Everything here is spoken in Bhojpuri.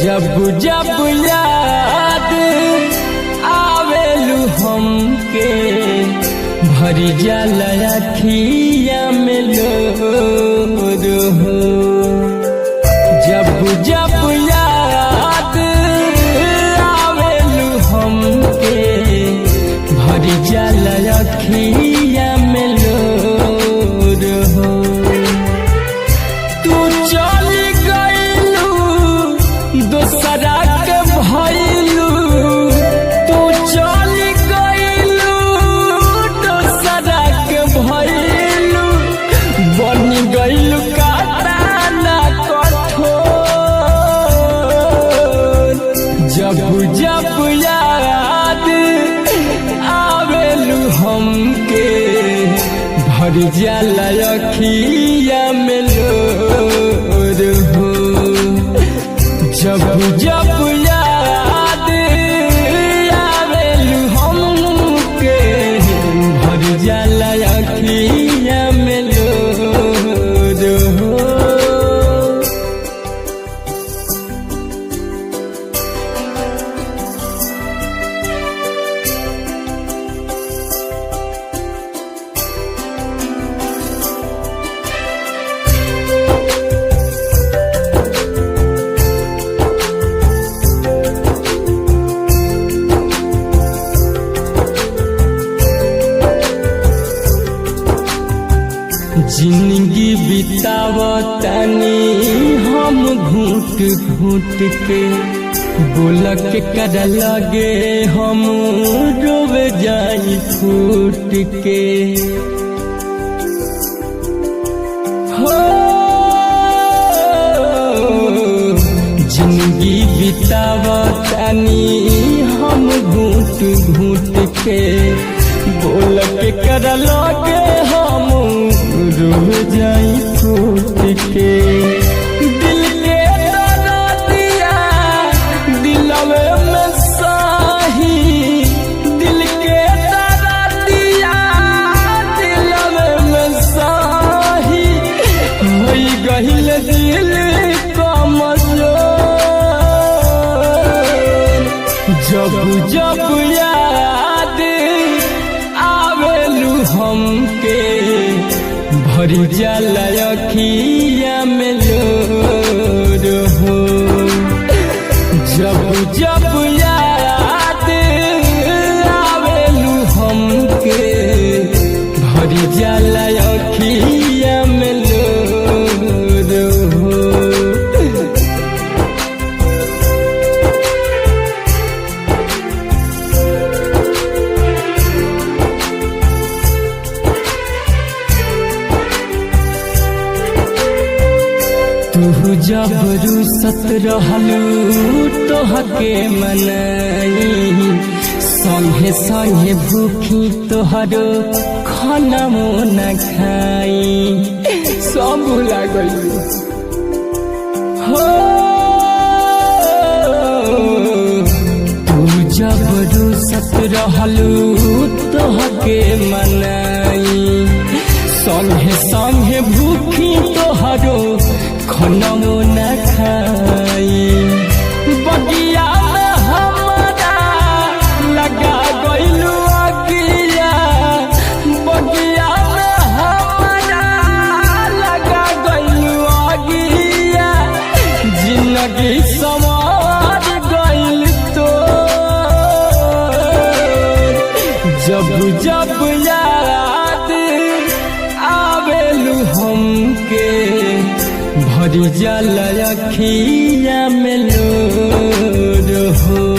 जब जब याद आवेलू हमके भरी जाला अखिया में लोर हो। जब जब याद आवेलू हमके भरी जाला अखिया में लोर हो। तू चल गइलू दोसरा के भइलू, तू चल गइलू दोसरा के भइलू, बन गइलू काटा कठोर। जब जब याद आवेलू हमके भर जाला अखिया में लोर हो। जब जब याद आवेलू हमके भर जाला अखिया में लोर हो। जिंदगी बितावतानी हम घूट घूट के, बोल के कर लगे हम रोव जाई फूट के। हो जिंदगी बितावतानी हम घूट घूट के, बोल के कर लगे हम रोह जाई फूट के। दिल के दर्दिया दिलवे में साही, दिल के दर्दिया दिलवे में साही, होई गहिल दिल कमजोर। जब जब याद आवेलू हमके भरी जाला अखिया में लोर हो। जब जब याद आवेलू हमके भरी जाला अखिया में लोर हो। तू जब रुसत रहलू तोहके मनाई, संगे संगे भूखी तोहरो खाना न खाई, सब भुला गइलू। हो तू जब रुसत रहलू तोहके मनाई, संगे संगे भूखी तोहरो खाना न खाई। बगिया में हमारा लगा गइलू अगिया, बगिया में हमारा लगा गइलू अगिया, जिंदगी संवार गइल तो। जब जब याद आवेलू हमके भरी जाला अखिया में लोर हो।